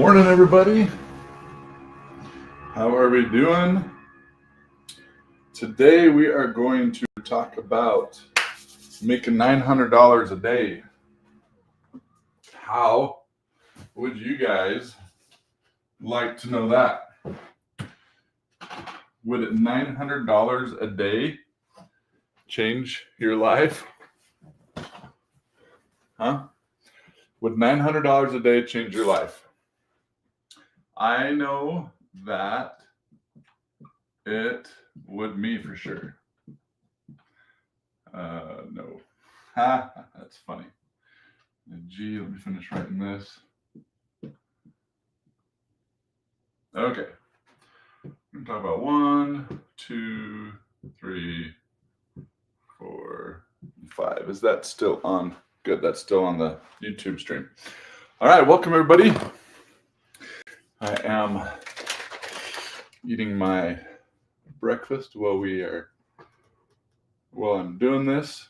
morning, everybody. How are we doing? Today we are going to talk about making $900 a day. How would you guys like to know that? Would $900 a day change your life? Huh? Would $900 a day change your life? I know that it would me for sure. No. Ha, that's funny. Gee, let me finish writing this. Okay. We're going to talk about 1, 2, 3, 4, 5. Is that still on? Good, that's still on the YouTube stream. All right, welcome everybody. I am eating my breakfast while I'm doing this.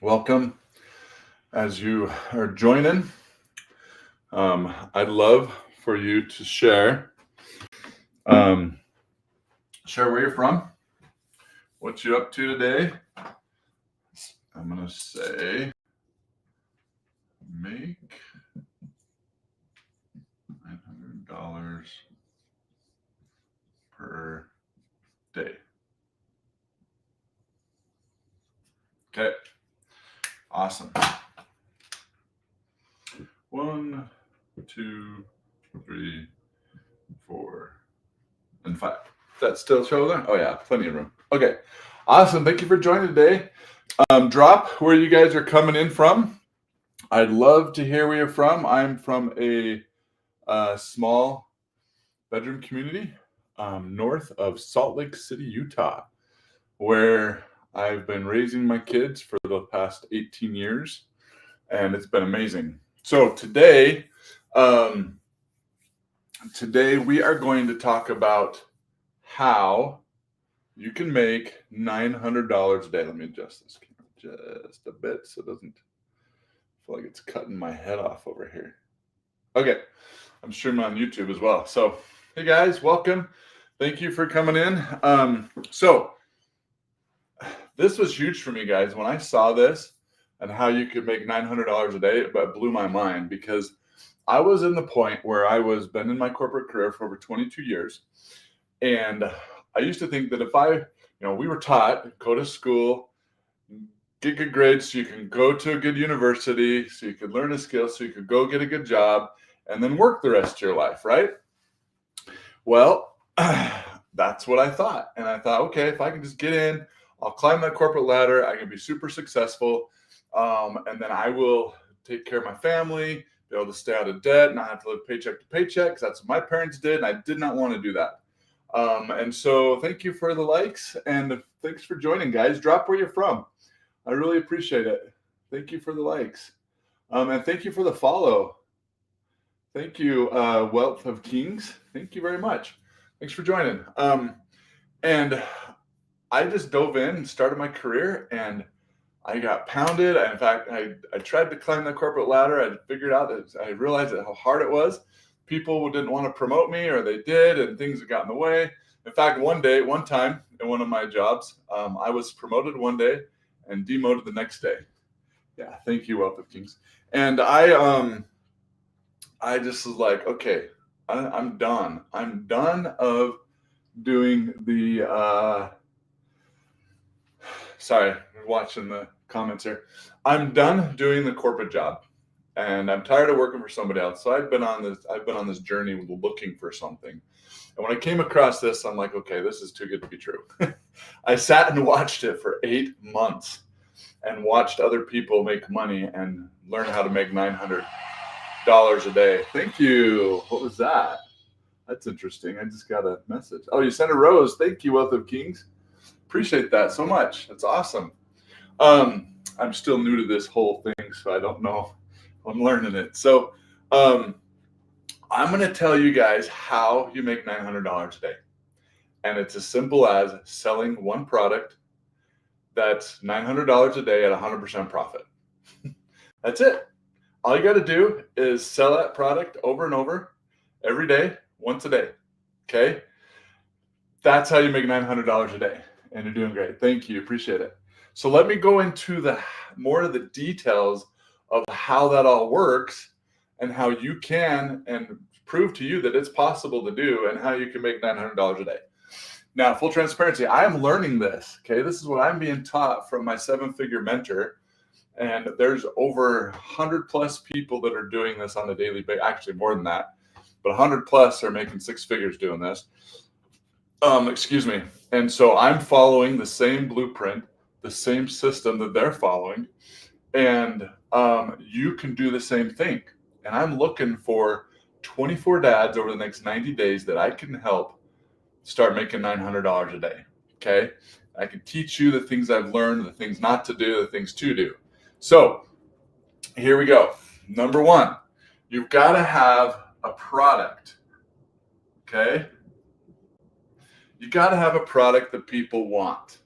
Welcome as you are joining. I'd love for you to share where you're from, what you're up to today. I'm going to say make $900 per day. Okay. Awesome. 1, 2, 3, 4, and 5. That still show there? Oh yeah, plenty of room. Okay. Awesome. Thank you for joining today. Drop where you guys are coming in from. I'd love to hear where you're from. I'm from a small bedroom community north of Salt Lake City, Utah, where I've been raising my kids for the past 18 years, and it's been amazing. So today we are going to talk about how you can make $900 a day. Let me adjust this camera just a bit so it doesn't feel like it's cutting my head off over here. Okay, I'm streaming on YouTube as well. So, hey guys, welcome. Thank you for coming in. So this was huge for me, guys. When I saw this and how you could make $900 a day, it blew my mind because I was in the point where I was been in my corporate career for over 22 years. And I used to think that if we were taught, go to school, get good grades so you can go to a good university, so you could learn a skill, so you could go get a good job, and then work the rest of your life, right? Well, that's what I thought. And I thought, okay, if I can just get in, I'll climb that corporate ladder, I can be super successful, and then I will take care of my family, be able to stay out of debt, not have to live paycheck to paycheck, because that's what my parents did, and I did not want to do that. And so thank you for the likes, and thanks for joining, guys. Drop where you're from. I really appreciate it. Thank you for the likes. And thank you for the follow. Thank you, Wealth of Kings. Thank you very much. Thanks for joining. And I just dove in and started my career, and I got pounded. In fact, I tried to climb the corporate ladder. I figured out that I realized how hard it was. People didn't want to promote me, or they did, and things got in the way. In fact, one time in one of my jobs, I was promoted one day and demoted the next day. Yeah, thank you, Wealth of Kings. And I just was like, okay, I'm done. I'm done of doing the. Sorry, watching the comments here. I'm done doing the corporate job, and I'm tired of working for somebody else. So I've been on this journey looking for something. And when I came across this, I'm like, okay, this is too good to be true. I sat and watched it for 8 months and watched other people make money and learn how to make $900 a day. Thank you. What was that? That's interesting. I just got a message. Oh, you sent a rose. Thank you, Wealth of Kings. Appreciate that so much. That's awesome. I'm still new to this whole thing, so I don't know. I'm learning it. So I'm going to tell you guys how you make $900 a day. And it's as simple as selling one product that's $900 a day at 100% profit. That's it. All you got to do is sell that product over and over every day, once a day. Okay. That's how you make $900 a day. And you're doing great. Thank you. Appreciate it. So let me go into the more of the details of how that all works and how you can and prove to you that it's possible to do and how you can make $900 a day. Now, full transparency, I am learning this. Okay. This is what I'm being taught from my 7-figure mentor. And there's over 100 plus people that are doing this on a daily basis. Actually, more than that, but 100 plus are making 6 figures doing this. Excuse me. And so I'm following the same blueprint, the same system that they're following. And you can do the same thing. And I'm looking for 24 dads over the next 90 days that I can help start making $900 a day. Okay. I can teach you the things I've learned, the things not to do, the things to do. So here we go. Number one, you've got to have a product. Okay. You got to have a product that people want.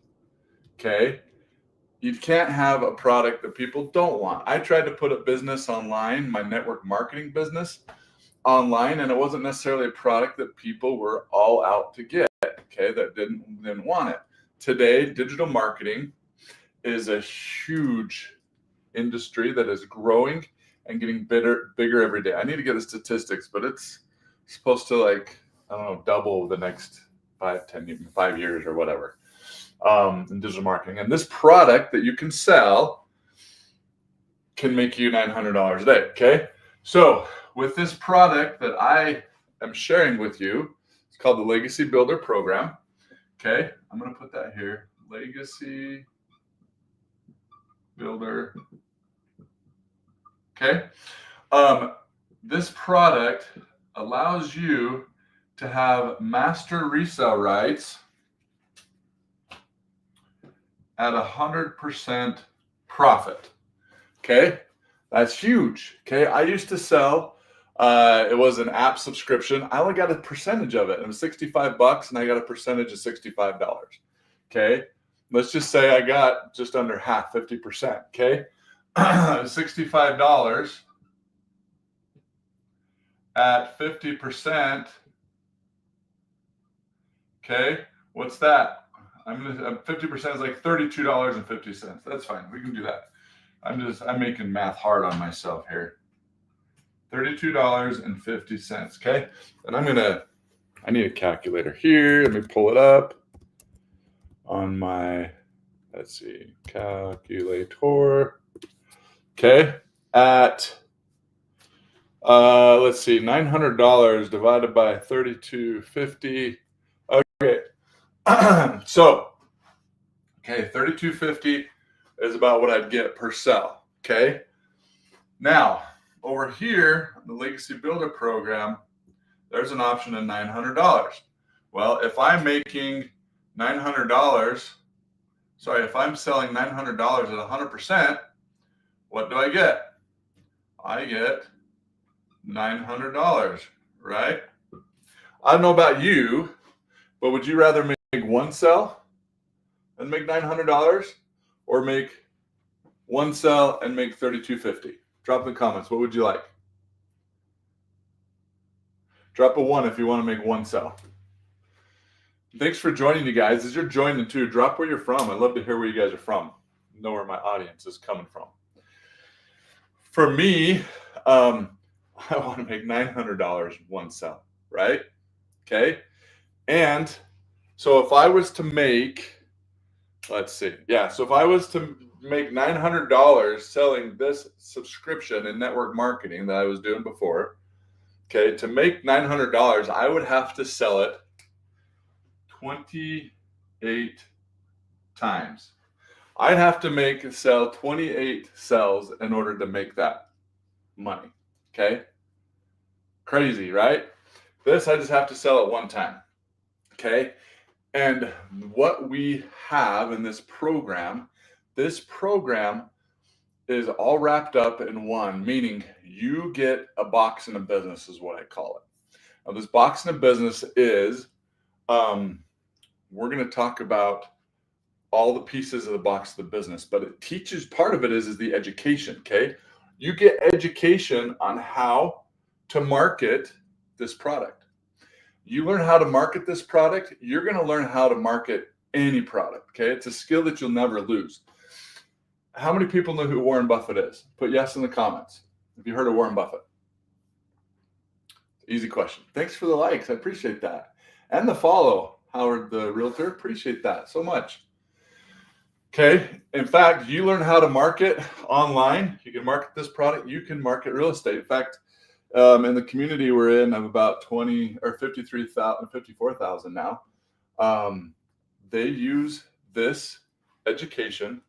Okay. You can't have a product that people don't want. I tried to put a business online, my network marketing business online, and it wasn't necessarily a product that people were all out to get. Okay. That didn't want it. Today, digital marketing is a huge industry that is growing and getting bigger every day. I need to get the statistics, but it's supposed to double the next 5 years or whatever in digital marketing. And this product that you can sell can make you $900 a day. Okay. So with this product that I am sharing with you, it's called the Legacy Builder Program. Okay. I'm going to put that here. Legacy Builder. Okay. This product allows you to have master resale rights at 100% profit. Okay. That's huge. Okay. I used to sell, it was an app subscription. I only got a percentage of it. It was $65 and I got a percentage of $65. Okay. Let's just say I got just under half, 50%. Okay. $65 at 50%. Okay, what's that? 50% is like $32.50. That's fine. We can do that. I'm making math hard on myself here. $32.50. Okay, and I need a calculator here. Let me pull it up on my, let's see, calculator. Okay, at let's see, $900 divided by $32.50. Okay, so $32.50 is about what I'd get per sell. Okay, now over here, the Legacy Builder Program, there's an option of $900. Well, if I'm making $900, if I'm selling $900 at 100%, what do I get? I get $900, right? I don't know about you, but would you rather make one sell and make $900 or make one sell and make $32.50? Drop in the comments. What would you like? Drop a 1 if you want to make one sell. Thanks for joining, you guys. As you're joining too, drop where you're from. I'd love to hear where you guys are from. Know where my audience is coming from. For me, I want to make $900 one sell, right? Okay. And so if I was to make, let's see. Yeah. So if I was to make $900 selling this subscription in network marketing that I was doing before, okay, to make $900, I would have to sell it 28 times. I'd have to sell 28 sells in order to make that money. Okay. Crazy, right? This, I just have to sell it one time. Okay. And what we have in this program is all wrapped up in one, meaning you get a box in a business is what I call Now, this box in a business is, we're going to talk about all the pieces of the box of the business, but it teaches, part of it is the education. Okay. You get education on how to market this product. You learn how to market this product, you're going to learn how to market any product. Okay. It's a skill that you'll never lose. How many people know who Warren Buffett is? Put yes in the comments. Have you heard of Warren Buffett? Easy question. Thanks for the likes. I appreciate that. And the follow, Howard the Realtor. Appreciate that so much. Okay. In fact, you learn how to market online. You can market this product. You can market real estate. In fact, in the community we're in of about 20 or 53,000, 54,000 now, they use this education.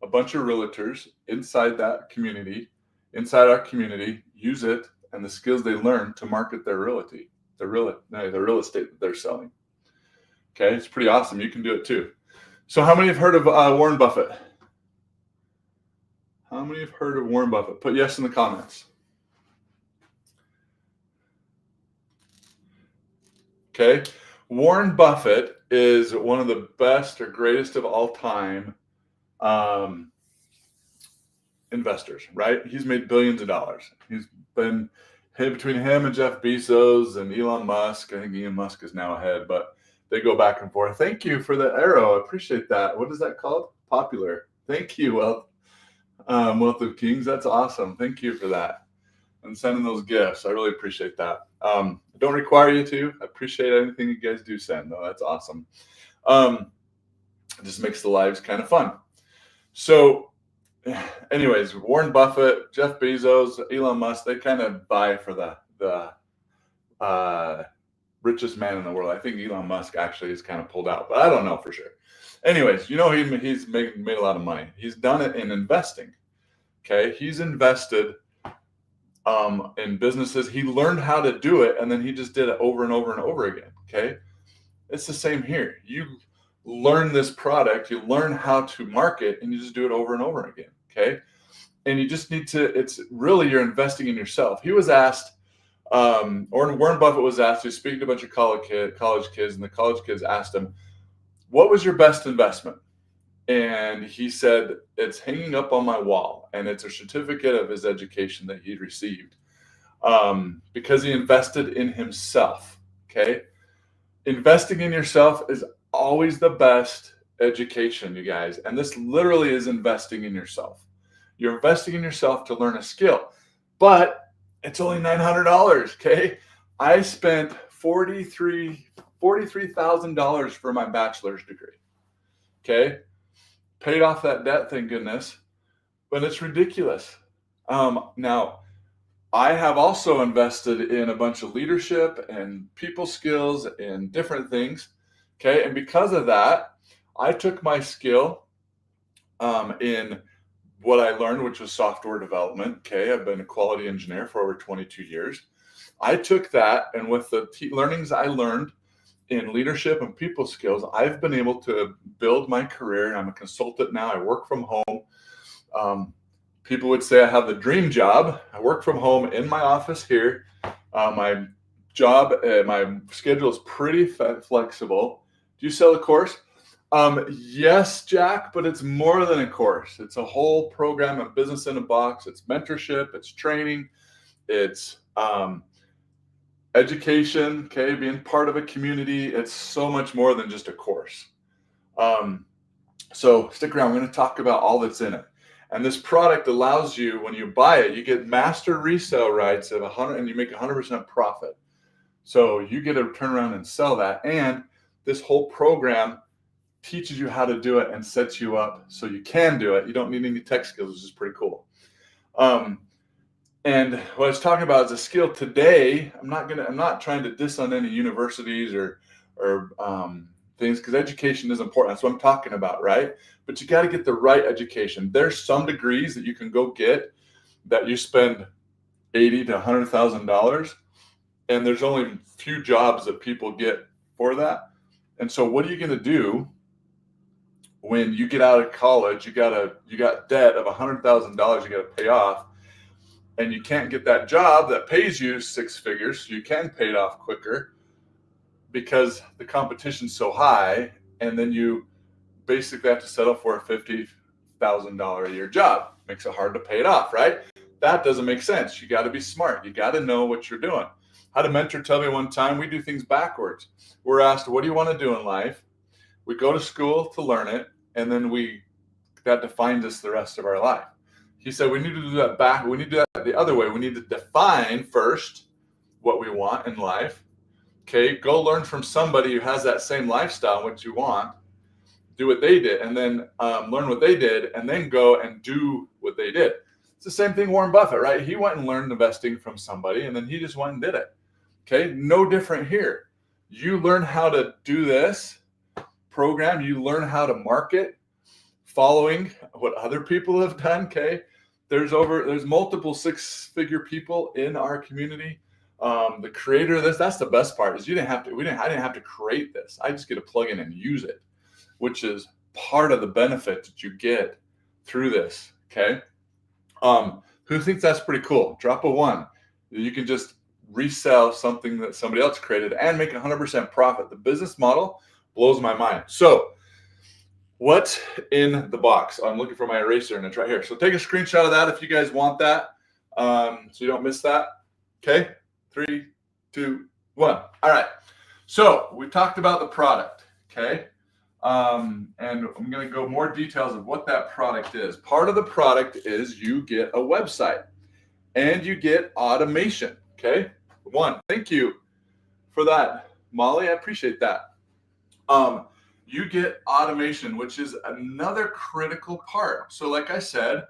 A bunch of realtors inside that community, inside our community, use it and the skills they learn to market their realty, the real estate that they're selling. Okay. It's pretty awesome. You can do it too. So how many have heard of Warren Buffett? How many have heard of Warren Buffett? Put yes in the comments. Okay. Warren Buffett is one of the best or greatest of all time investors, right? He's made billions of dollars. He's been between him and Jeff Bezos and Elon Musk. I think Elon Musk is now ahead, but they go back and forth. Thank you for the arrow. I appreciate that. What is that called? Popular. Thank you, Wealth of Kings. That's awesome. Thank you for that. And sending those gifts. I really appreciate that. I don't require you to. I appreciate anything you guys do send, though. That's awesome. It just makes the lives kind of fun. So anyways, Warren Buffett, Jeff Bezos, Elon Musk, they kind of vie for the richest man in the world. I think Elon Musk actually is kind of pulled out, but I don't know for sure. Anyways, he's made a lot of money. He's done it in investing. Okay. He's invested in businesses. He learned how to do it, and then he just did it over and over and over again. Okay. It's the same here. You learn this product, you learn how to market, and you just do it over and over again. Okay. And you just need to, it's really, you're investing in yourself. He was asked, or Warren Buffett was asked, he was speaking to a bunch of college kids, and the college kids asked him, what was your best investment? And he said, it's hanging up on my wall, and it's a certificate of his education that he received because he invested in himself. Okay. Investing in yourself is always the best education, you guys. And this literally is investing in yourself. You're investing in yourself to learn a skill, but it's only $900. Okay. I spent $43,000 for my bachelor's degree. Okay. Paid off that debt, thank goodness, but it's ridiculous. Now, I have also invested in a bunch of leadership and people skills and different things. Okay. And because of that, I took my skill in what I learned, which was software development. Okay. I've been a quality engineer for over 22 years. I took that, and with the learnings I learned in leadership and people skills, I've been able to build my career. I'm a consultant now. I work from home. People would say I have the dream job. I work from home in my office here. My job, my schedule is pretty flexible. Do you sell a course? Yes, Jack, but it's more than a course. It's a whole program of business in a box. It's mentorship, it's training, it's education, okay, being part of a community. It's so much more than just a course. So stick around. We're going to talk about all that's in it. And this product allows you, when you buy it, you get master resale rights of 100, and you make 100% profit. So you get to turn around and sell that. And this whole program teaches you how to do it and sets you up so you can do it. You don't need any tech skills, which is pretty cool. And what I was talking about is a skill today. I'm not trying to diss on any universities or things, because education is important. That's what I'm talking about, right? But you got to get the right education. There's some degrees that you can go get that you spend $80,000 to $100,000, and there's only a few jobs that people get for that. And so, what are you going to do when you get out of college? You got debt of $100,000 you got to pay off. and you can't get that job that pays you 6 figures, you can pay it off quicker because the competition's so high, and then you basically have to settle for a $50,000 a year job. Makes it hard to pay it off, right? That doesn't make sense. You got to be smart. You got to know what you're doing. I had a mentor tell me one time, we do things backwards. We're asked, what do you want to do in life? We go to school to learn it, and then that defines us the rest of our life. He said we need to do that back. We need to do that the other way. We need to define first what we want in life. Okay, go learn from somebody who has that same lifestyle, what you want. Do what they did, and then learn what they did, and then go and do what they did. It's the same thing Warren Buffett, right? He went and learned investing from somebody, and then he just went and did it. Okay, no different here. You learn how to do this program. You learn how to market following what other people have done. Okay, there's multiple 6-figure people in our community. The creator of this, that's the best part, is I didn't have to create this. I just get to plug in and use it, which is part of the benefit that you get through this. Okay. Who thinks that's pretty cool? Drop a 1. You can just resell something that somebody else created and make 100% profit. The business model blows my mind. So what's in the box? I'm looking for my eraser, and it's right here. So take a screenshot of that if you guys want that, so you don't miss that. Okay. 3, 2, 1. All right. So we talked about the product. Okay. And I'm going to go more details of what that product is. Part of the product is you get a website and you get automation. Okay. 1, thank you for that, Molly. I appreciate that. You get automation, which is another critical part. So like I said,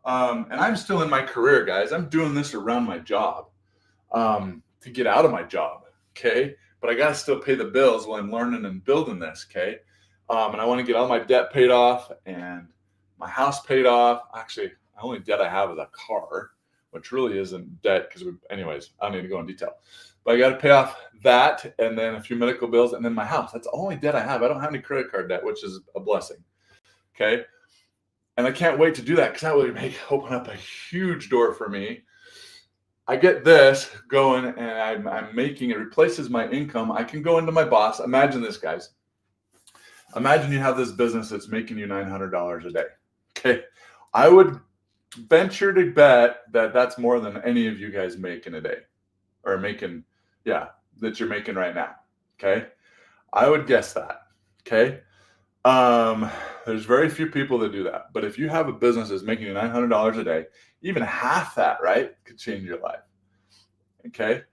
and I'm still in my career, guys. I'm doing this around my job to get out of my job. Okay. But I got to still pay the bills while I'm learning and building this. Okay. And I want to get all my debt paid off and my house paid off. Actually, the only debt I have is a car, which really isn't debt because anyways, I don't need to go in detail. But I got to pay off that and then a few medical bills and then my house. That's the only debt I have. I don't have any credit card debt, which is a blessing. Okay. And I can't wait to do that because that would open up a huge door for me. I get this going and I'm making it replaces my income. I can go into my boss. Imagine this, guys. Imagine you have this business that's making you $900 a day. Okay. I would venture to bet that that's more than any of you guys make in a day or that you're making right now. Okay. I would guess that. Okay. There's very few people that do that. But if you have a business that's making you $900 a day, even half that, right, could change your life. Okay.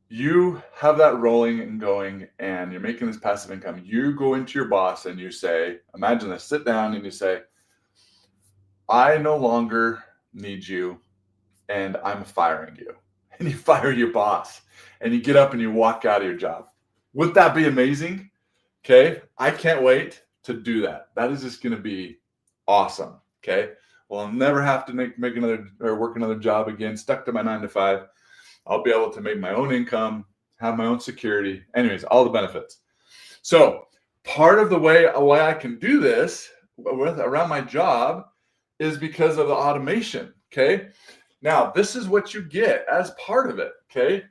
You have that rolling and going and you're making this passive income. You go into your boss and you say, imagine this, sit down and you say, I no longer need you and I'm firing you. And you fire your boss and you get up and you walk out of your job. Wouldn't that be amazing? Okay. I can't wait to do that. That is just going to be awesome. Okay. Well, I'll never have to make another or work another job again, stuck to my 9 to 5. I'll be able to make my own income, have my own security. Anyways, all the benefits. So part of the way I can do this around my job is because of the automation. Okay. Now, this is what you get as part of it. Okay.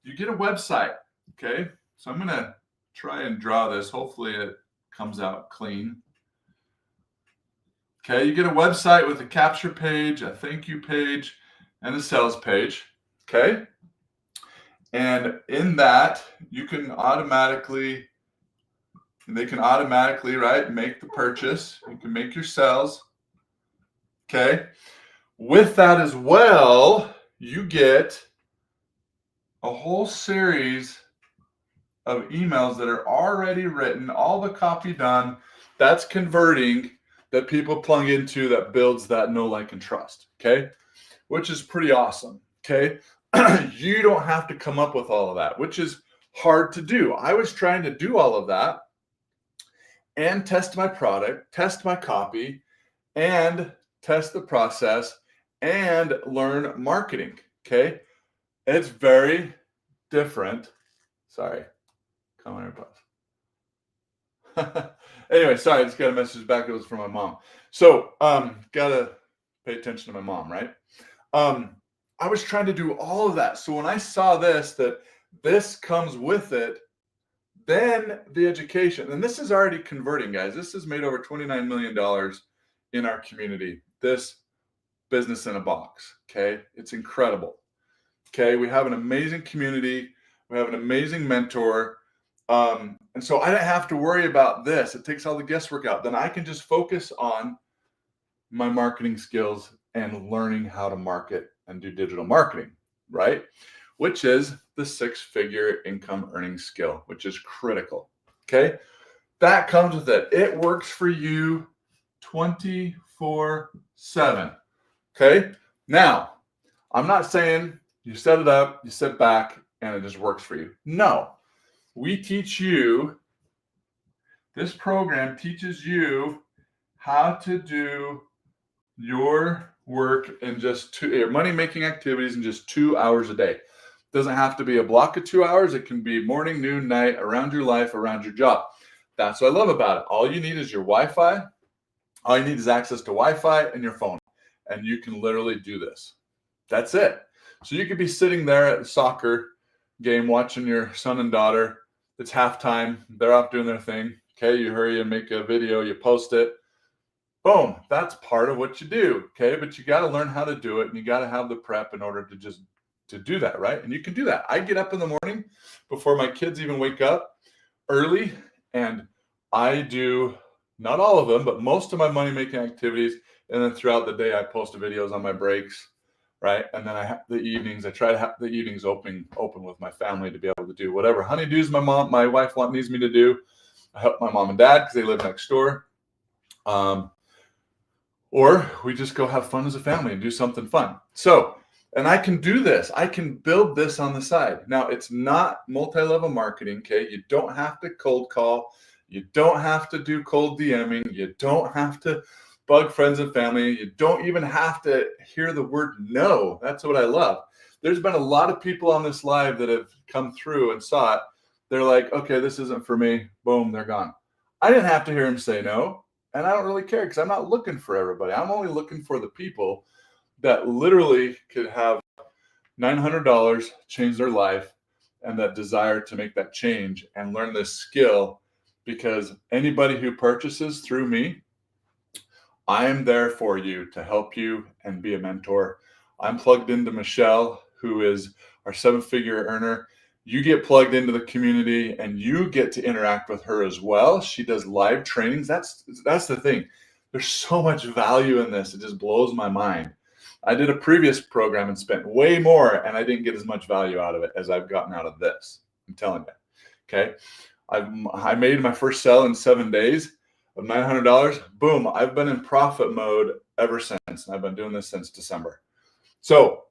You get a website. Okay. So I'm going to try and draw this. Hopefully it comes out clean. Okay. You get a website with a capture page, a thank you page, and a sales page. Okay. And in that, they can automatically, right, make the purchase. You can make your sales. Okay. With that as well, you get a whole series of emails that are already written, all the copy done, that's converting, that people plug into, that builds that know, like, and trust. Okay. Which is pretty awesome. Okay. You don't have to come up with all of that, which is hard to do. I was trying to do all of that and test my product, test my copy, and test the process and learn marketing. Okay. It's very different. Sorry. Comment or pause. Anyway, sorry, I just got a message back. It was from my mom. So, gotta pay attention to my mom, right? I was trying to do all of that. So when I saw that this comes with it, then the education, and this is already converting, guys. This has made over $29 million in our community. This business in a box. Okay. It's incredible. Okay. We have an amazing community. We have an amazing mentor. And so I didn't have to worry about this. It takes all the guesswork out. Then I can just focus on my marketing skills and learning how to market and do digital marketing, right? Which is the 6-figure income earning skill, which is critical. Okay. That comes with it. It works for you 24/7. Okay. Now, I'm not saying you set it up, you sit back, and it just works for you. No. We teach you, this program teaches you how to do your work in just your money-making activities in just 2 hours a day. It doesn't have to be a block of 2 hours. It can be morning, noon, night, around your life, around your job. That's what I love about it. All you need is your Wi-Fi. All you need is access to Wi-Fi and your phone. And you can literally do this. That's it. So you could be sitting there at the soccer game watching your son and daughter. It's halftime. They're off doing their thing. Okay, you hurry and make a video, you post it. Boom. That's part of what you do. Okay, but you got to learn how to do it, and you got to have the prep in order to do that, right? And you can do that. I get up in the morning before my kids even wake up early, and I do not all of them, but most of my money-making activities. And then throughout the day, I post videos on my breaks, right? And then I have the evenings. I try to have the evenings open with my family to be able to do whatever honeydews my wife needs me to do. I help my mom and dad because they live next door. Or we just go have fun as a family and do something fun. So, and I can do this. I can build this on the side. Now, it's not multi-level marketing, okay? You don't have to cold call. You don't have to do cold DMing. You don't have to bug friends and family. You don't even have to hear the word no. That's what I love. There's been a lot of people on this live that have come through and saw it. They're like, okay, this isn't for me. Boom, they're gone. I didn't have to hear them say no. And I don't really care because I'm not looking for everybody. I'm only looking for the people that literally could have $900 change their life and that desire to make that change and learn this skill, because anybody who purchases through me, I am there for you to help you and be a mentor. I'm plugged into Michelle, who is our 7-figure earner. You get plugged into the community and you get to interact with her as well. She does live trainings. That's the thing. There's so much value in this. It just blows my mind. I did a previous program and spent way more, and I didn't get as much value out of it as I've gotten out of this. I'm telling you. Okay. I made my first sell in 7 days of $900. Boom. I've been in profit mode ever since. I've been doing this since December. So,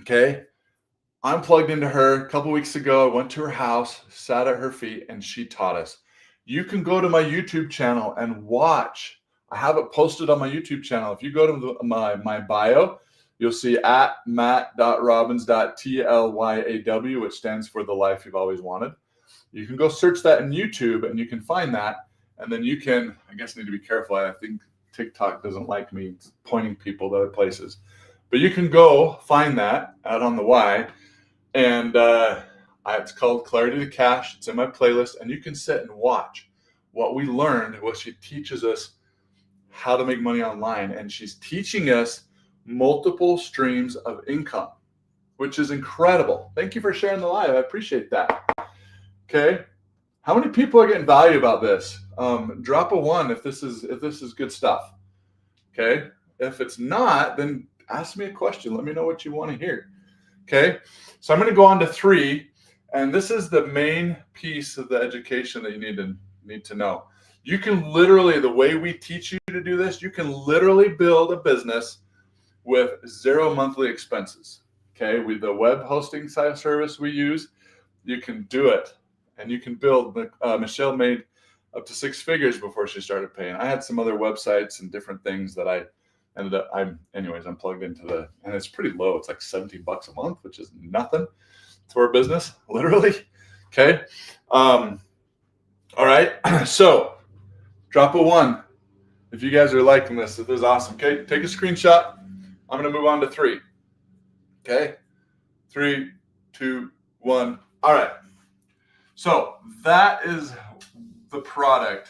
okay. I'm plugged into her. A couple weeks ago, I went to her house, sat at her feet, and she taught us. You can go to my YouTube channel and watch. I have it posted on my YouTube channel. If you go to my bio, you'll see at matt.robbins.tlyAW, which stands for the life you've always wanted. You can go search that in YouTube and you can find that. And then you can, I guess, need to be careful. I think TikTok doesn't like me pointing people to other places. But you can go find that out on the Y. And it's called Clarity to Cash. It's in my playlist. And you can sit and watch what we learned. Well, she teaches us how to make money online. And she's teaching us multiple streams of income, which is incredible. Thank you for sharing the live. I appreciate that. Okay. How many people are getting value about this? Drop a 1 if this is good stuff. Okay. If it's not, then ask me a question. Let me know what you want to hear. Okay. So I'm going to go on to 3, and this is the main piece of the education that you need to know. You can literally, the way we teach you to do this, you can literally build a business with 0 monthly expenses. Okay. With the web hosting site service we use, you can do it. And you can build. Michelle made up to 6 figures before she started paying. I had some other websites and different things that I ended up. I'm plugged into and it's pretty low. It's like $17 a month, which is nothing to our business, literally. Okay. All right. So drop a 1 if you guys are liking this. If this is awesome. Okay. Take a screenshot. I'm going to move on to 3. Okay. 3, 2, 1. All right. So that is the product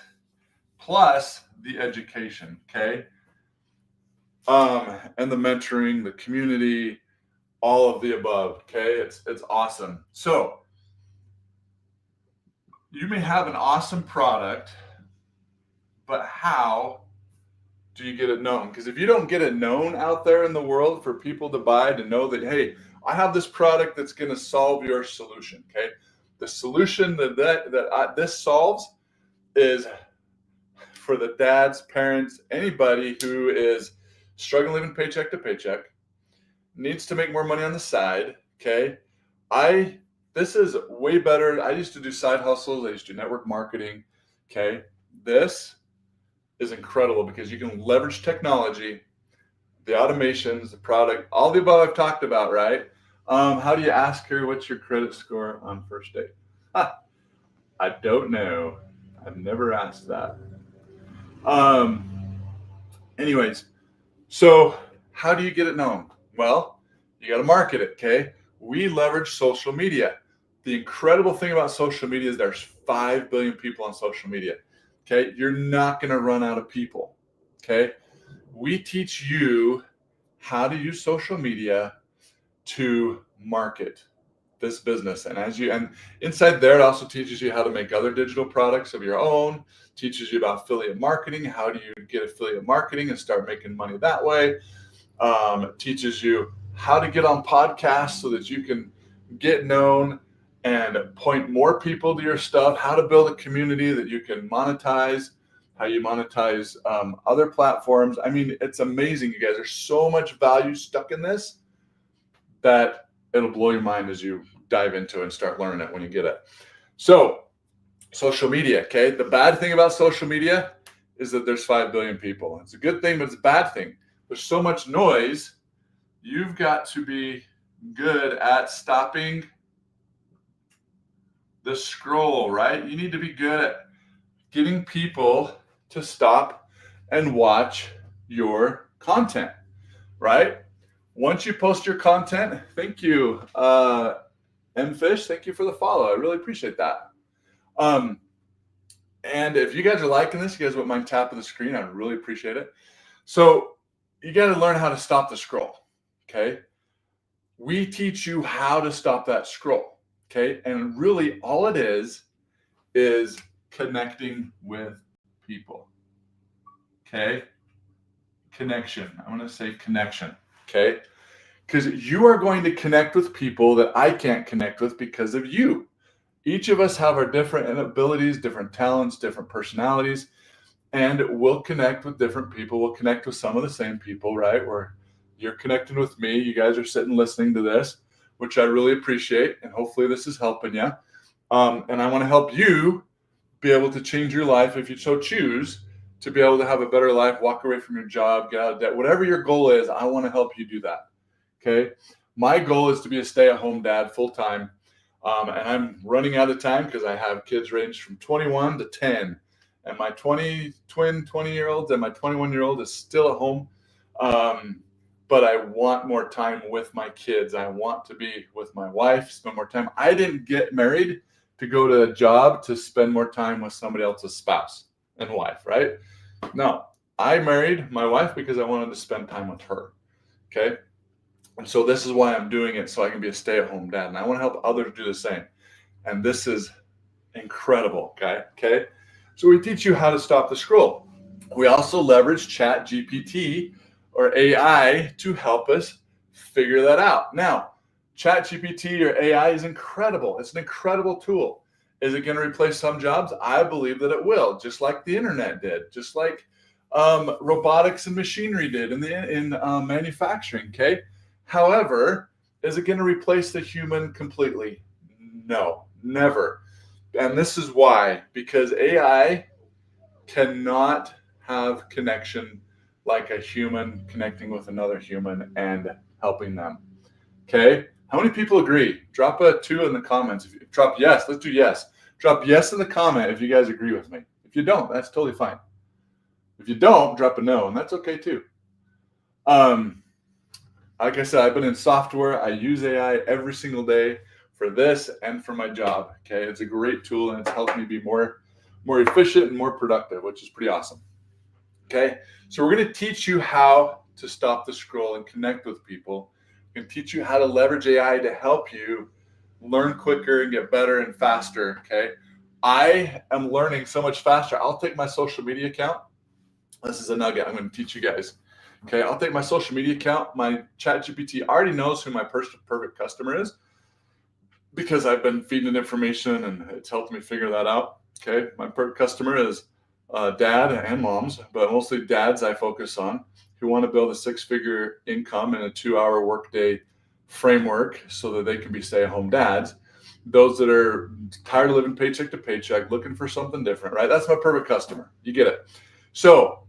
plus the education. Okay. And the mentoring, the community, all of the above. Okay. It's awesome. So you may have an awesome product, but how do you get it known? Because if you don't get it known out there in the world for people to buy, to know that, hey, I have this product that's going to solve your solution. Okay. The solution this solves is for the dads, parents, anybody who is struggling living paycheck to paycheck, needs to make more money on the side. Okay. This is way better. I used to do side hustles. I used to do network marketing. Okay. This is incredible because you can leverage technology, the automations, the product, all the above I've talked about, right? How do you ask her what's your credit score on first date? I don't know. I've never asked that. Anyways, so how do you get it known? Well, you got to market it, okay? We leverage social media. The incredible thing about social media is there's 5 billion people on social media, okay? You're not going to run out of people, okay? We teach you how to use social media to market this business. And inside there, it also teaches you how to make other digital products of your own, teaches you about affiliate marketing. How do you get affiliate marketing and start making money that way? Teaches you how to get on podcasts so that you can get known and point more people to your stuff, how to build a community that you can monetize, how you monetize other platforms. I mean, it's amazing, you guys. There's so much value stuck in this that it'll blow your mind as you dive into it and start learning it when you get it. So, social media, okay? The bad thing about social media is that there's 5 billion people. It's a good thing, but it's a bad thing. There's so much noise. You've got to be good at stopping the scroll, right? You need to be good at getting people to stop and watch your content, right? Once you post your content, thank you, Mfish. Thank you for the follow. I really appreciate that. And if you guys are liking this, you guys wouldn't mind tapping the screen. I'd really appreciate it. So you got to learn how to stop the scroll. Okay. We teach you how to stop that scroll. Okay. And really all it is connecting with people. Okay. Connection. I'm going to say connection. Okay. Because you are going to connect with people that I can't connect with because of you. Each of us have our different abilities, different talents, different personalities, and we'll connect with different people. We'll connect with some of the same people, right? Where you're connecting with me. You guys are sitting listening to this, which I really appreciate. And hopefully this is helping you. And I want to help you be able to change your life if you so choose to be able to have a better life, walk away from your job, get out of debt, whatever your goal is. I want to help you do that. Okay. My goal is to be a stay-at-home dad full-time. And I'm running out of time because I have kids ranged from 21 to 10. And my 20-year-old and my 21-year-old is still at home. But I want more time with my kids. I want to be with my wife, spend more time. I didn't get married to go to a job to spend more time with somebody else's spouse and wife, right? No, I married my wife because I wanted to spend time with her. Okay. And so this is why I'm doing it, so I can be a stay-at-home dad. And I want to help others do the same. And this is incredible, okay? So we teach you how to stop the scroll. We also leverage ChatGPT or AI to help us figure that out. Now, ChatGPT or AI is incredible. It's an incredible tool. Is it going to replace some jobs? I believe that it will, just like the internet did, just like robotics and machinery did in manufacturing, okay? However, is it going to replace the human completely? No, never. And this is why, because AI cannot have connection like a human connecting with another human and helping them. Okay. How many people agree? Drop a 2 in the comments. If you drop yes, let's do yes. Drop yes in the comment if you guys agree with me. If you don't, that's totally fine. If you don't, drop a no, and that's okay too. like I said, I've been in software. I use AI every single day for this and for my job. Okay, it's a great tool and it's helped me be more efficient and more productive, which is pretty awesome. Okay, so we're going to teach you how to stop the scroll and connect with people. We're going to teach you how to leverage AI to help you learn quicker and get better and faster. Okay, I am learning so much faster. I'll take my social media account. This is a nugget I'm going to teach you guys. Okay, I'll take my social media account. My ChatGPT already knows who my perfect customer is because I've been feeding it information and it's helped me figure that out. Okay, my perfect customer is dad and moms, but mostly dads I focus on who want to build a 6-figure income in a 2-hour workday framework so that they can be stay-at-home dads. Those that are tired of living paycheck to paycheck, looking for something different, right? That's my perfect customer. You get it. So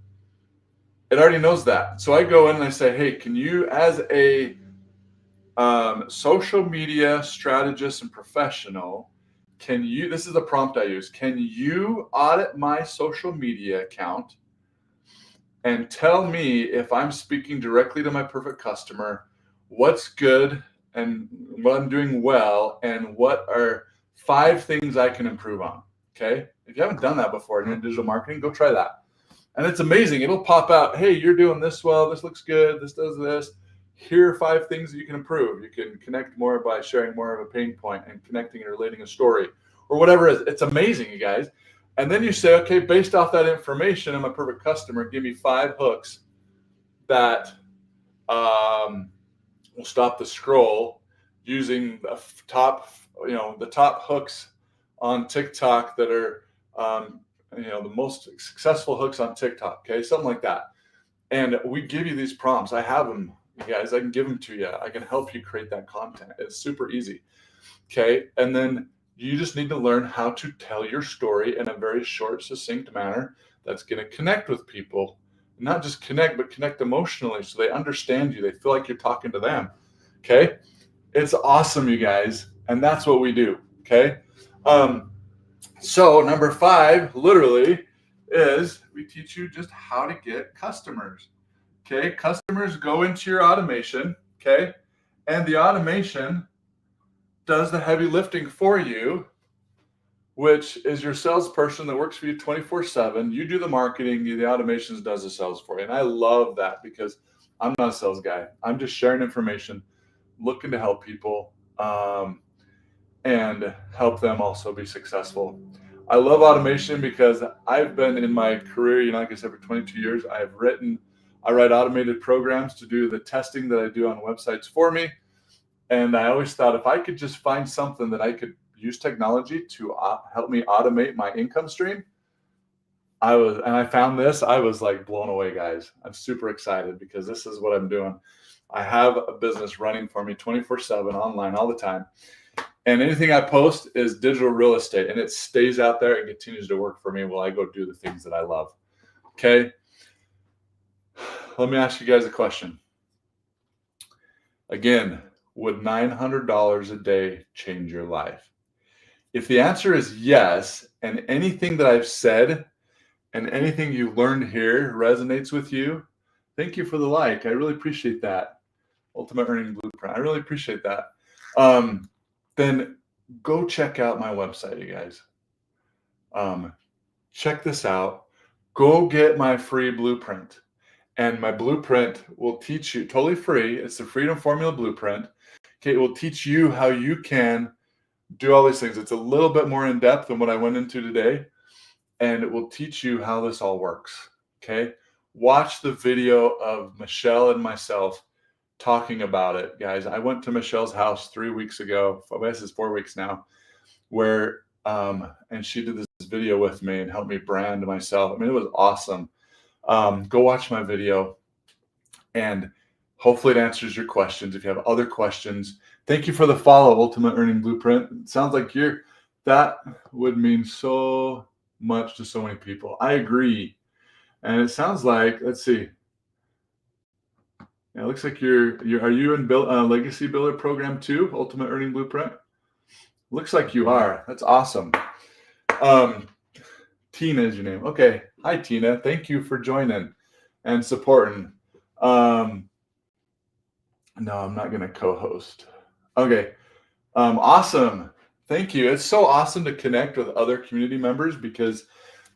it already knows that. So I go in and I say, hey, can you, as a social media strategist and professional, this is the prompt I use, can you audit my social media account and tell me if I'm speaking directly to my perfect customer, what's good and what I'm doing well, and what are 5 things I can improve on? Okay. If you haven't done that before in digital marketing, go try that. And it's amazing. It'll pop out, hey, you're doing this well. This looks good. This does this. Here are 5 things that you can improve. You can connect more by sharing more of a pain point and connecting and relating a story or whatever it is. It's amazing, you guys. And then you say, okay, based off that information, I'm a perfect customer. Give me 5 hooks that will stop the scroll using the top hooks on TikTok that are the most successful hooks on TikTok. Okay, something like that. And we give you these prompts. I have them, you guys. I can give them to you. I can help you create that content. It's super easy. Okay, and then you just need to learn how to tell your story in a very short, succinct manner that's going to connect with people. Not just connect, but connect emotionally so they understand you. They feel like you're talking to them. Okay, it's awesome, you guys. And that's what we do. Okay. So number 5, literally, is we teach you just how to get customers. Okay, customers go into your automation. Okay, and the automation does the heavy lifting for you, which is your salesperson that works for you 24/7. You do the marketing, the automations does the sales for you. And I love that because I'm not a sales guy. I'm just sharing information, looking to help people and help them also be successful. I love automation because I've been in my career, like I said, for 22 years. I write automated programs to do the testing that I do on websites for me. And I always thought if I could just find something that I could use technology to help me automate my income stream, I found this. I was like blown away, guys. I'm super excited because this is what I'm doing. I have a business running for me 24/7 online all the time. And anything I post is digital real estate, and it stays out there and continues to work for me while I go do the things that I love. Okay. Let me ask you guys a question. Again, would $900 a day change your life? If the answer is yes, and anything that I've said and anything you learned here resonates with you, thank you for the like. I really appreciate that. Ultimate Earning Blueprint. I really appreciate that. Then go check out my website, you guys. Check this out. Go get my free blueprint. And my blueprint will teach you, totally free. It's the Freedom Formula Blueprint. Okay, it will teach you how you can do all these things. It's a little bit more in depth than what I went into today. And it will teach you how this all works. Okay. Watch the video of Michelle and myself talking about it, guys. I went to Michelle's house 3 weeks ago. I guess it's 4 weeks now, where and she did this video with me and helped me brand myself. I mean, it was awesome. Go watch my video, and hopefully it answers your questions. If you have other questions, thank you for the follow, Ultimate Earning Blueprint. It sounds like that would mean so much to so many people. I agree. And it sounds like, let's see. Yeah, it looks like are you in Legacy Builder Program 2, Ultimate Earning Blueprint? Looks like you are. That's awesome. Tina is your name. Okay. Hi, Tina. Thank you for joining and supporting. No, I'm not going to co-host. Okay. Awesome. Thank you. It's so awesome to connect with other community members because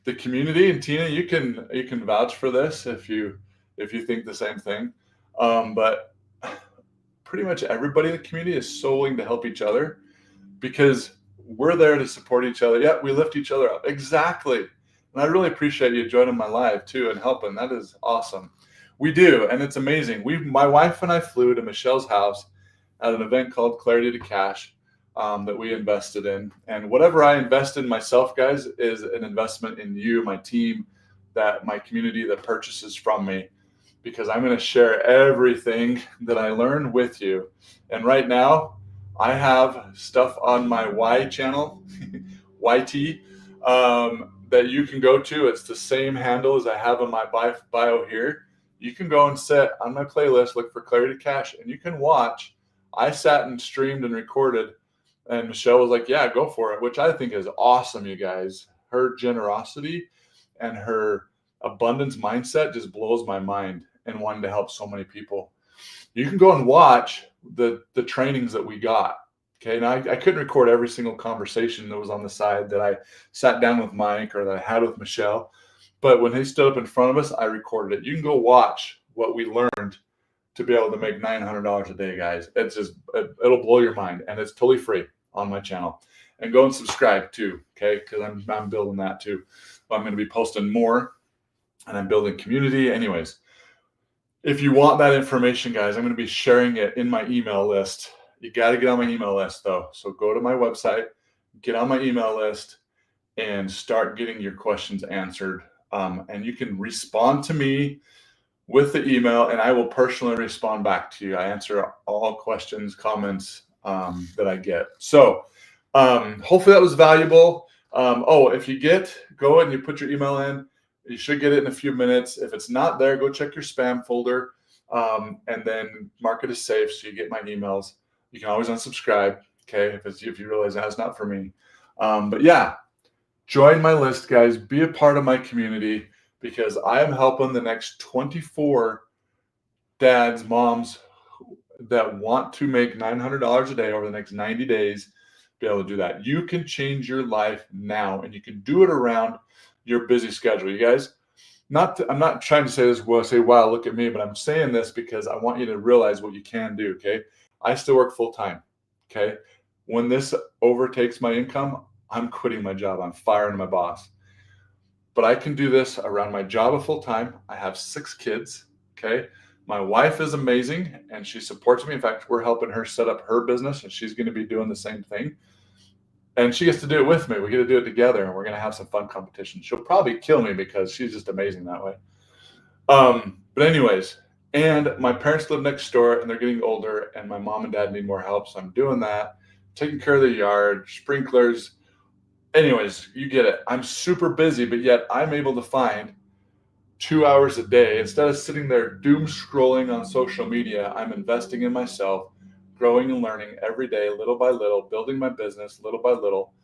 the community, and Tina, you can vouch for this if you think the same thing. But pretty much everybody in the community is so willing to help each other because we're there to support each other. Yeah, we lift each other up. Exactly. And I really appreciate you joining my live too and helping. That is awesome. We do, and it's amazing. My wife and I flew to Michelle's house at an event called Clarity to Cash that we invested in. And whatever I invest in myself, guys, is an investment in you, my team, that my community that purchases from me, because I'm going to share everything that I learned with you. And right now, I have stuff on my Y channel, YT, that you can go to. It's the same handle as I have on my bio here. You can go and sit on my playlist, look for Clarity Cash, and you can watch. I sat and streamed and recorded, and Michelle was like, yeah, go for it, which I think is awesome, you guys. Her generosity and her abundance mindset just blows my mind, and wanting to help so many people. You can go and watch the trainings that we got. Okay. Now I couldn't record every single conversation that was on the side that I sat down with Mike or that I had with Michelle. But when he stood up in front of us, I recorded it. You can go watch what we learned to be able to make $900 a day, guys. It's just, it'll blow your mind, and it's totally free on my channel. And go and subscribe too, okay? Because I'm building that too. I'm going to be posting more, and I'm building community. Anyways, if you want that information, guys, I'm going to be sharing it in my email list. You got to get on my email list, though. So go to my website, get on my email list, and start getting your questions answered. And you can respond to me with the email, and I will personally respond back to you. I answer all questions, comments that I get. So hopefully that was valuable. If you go and you put your email in, you should get it in a few minutes. If it's not there, go check your spam folder and then mark it as safe so you get my emails. You can always unsubscribe, okay, if you realize that's not for me. But yeah, join my list, guys. Be a part of my community because I am helping the next 24 dads, moms that want to make $900 a day over the next 90 days be able to do that. You can change your life now, and you can do it around your busy schedule. You guys, I'm not trying to say this, wow, look at me, but I'm saying this because I want you to realize what you can do, okay? I still work full time, okay? When this overtakes my income, I'm quitting my job. I'm firing my boss. But I can do this around my job of full time. I have 6 kids, okay? My wife is amazing, and she supports me. In fact, we're helping her set up her business, and she's going to be doing the same thing. And she gets to do it with me. We get to do it together, and we're going to have some fun competition. She'll probably kill me because she's just amazing that way. But anyways, and my parents live next door, and they're getting older, and my mom and dad need more help. So I'm doing that, taking care of the yard, sprinklers. Anyways, you get it. I'm super busy, but yet I'm able to find 2 hours a day. Instead of sitting there doom scrolling on social media, I'm investing in myself, growing and learning every day, little by little, building my business little by little,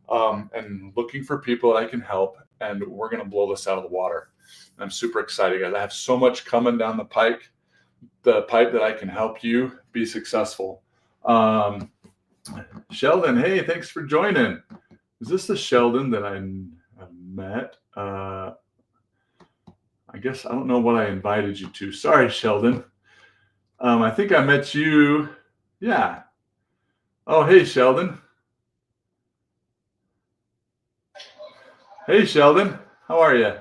and looking for people that I can help. And we're going to blow this out of the water. And I'm super excited, guys. I have so much coming down the pipe that I can help you be successful. Sheldon, hey, thanks for joining. Is this the Sheldon that I met? I guess I don't know what I invited you to. Sorry, Sheldon. I think I met you. Yeah. Oh, hey, Sheldon. Hey, Sheldon. How are you?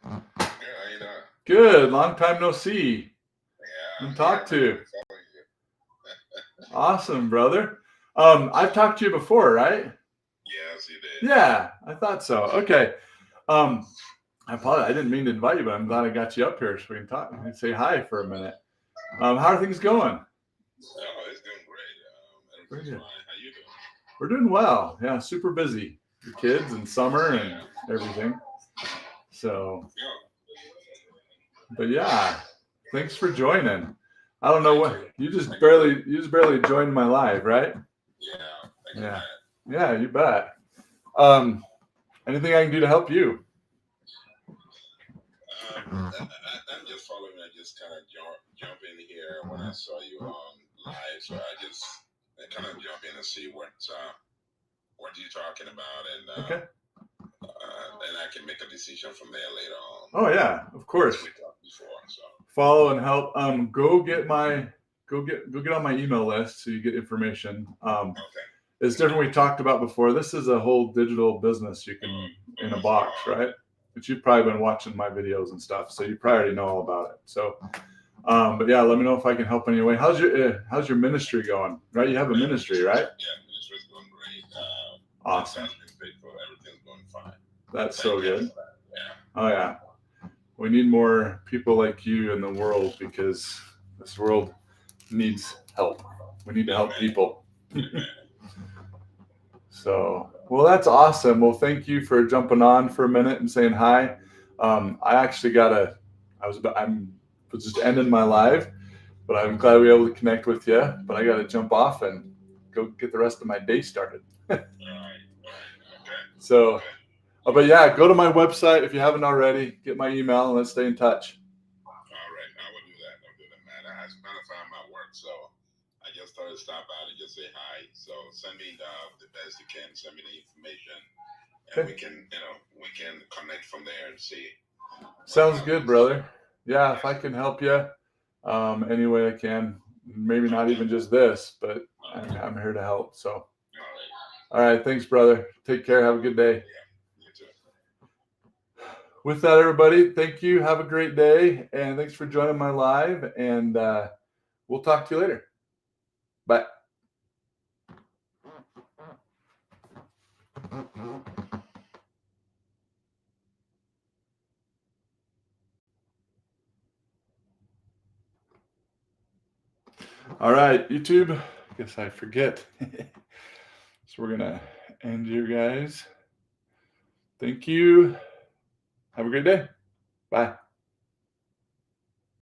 Good, how you doing? Good. Long time no see. Yeah. And talk to. You. Awesome, brother. I've talked to you before, right? Yes, you did. Yeah, I thought so. Okay. I apologize. I didn't mean to invite you, but I'm glad I got you up here so we can talk and say hi for a minute. How are things going? Oh, it's doing great. Everything's fine. How you doing? We're doing well. Yeah, super busy. The kids and summer and everything. So, but yeah, thanks for joining. I don't know what you just barely joined my live, right? Yeah. Yeah, you bet. Anything I can do to help you? I'm just following. I just kind of jump in here when I saw you on live, so I just kind of jump in and see what you're talking about, and Okay. then I can make a decision from there later on. Oh yeah, of course. We talked before, so Follow and help. Go get on my email list so you get information. okay. It's different. We talked about before. This is a whole digital business you can in a box, right? But you've probably been watching my videos and stuff, so you probably already know all about it. So, but yeah, let me know if I can help in any way. How's your ministry going? Right, you have a ministry, right? Yeah, ministry's going great. Awesome. Everything's going fine. That's so good. Yeah. Oh yeah, we need more people like you in the world because this world needs help. We need to help people. So, well, that's awesome. Well, thank you for jumping on for a minute and saying hi. I'm just ending my live, but I'm glad we were able to connect with you. But I got to jump off and go get the rest of my day started. All right. Okay. So, but yeah, go to my website if you haven't already. Get my email and let's stay in touch. All right, I will do that. Man. I was trying to find my work, so I just thought I'd stop out and just say hi. So send me the best you can. Send me the information, and we can connect from there and see. Sounds good, brother. Yeah, if I can help you any way I can, maybe not even just this, but I'm here to help. So, all right, thanks, brother. Take care. Have a good day. With that, everybody, thank you. Have a great day, and thanks for joining my live. And we'll talk to you later. Bye. All right, YouTube. I guess I forget. So we're gonna end here, guys. Thank you. Have a great day. Bye.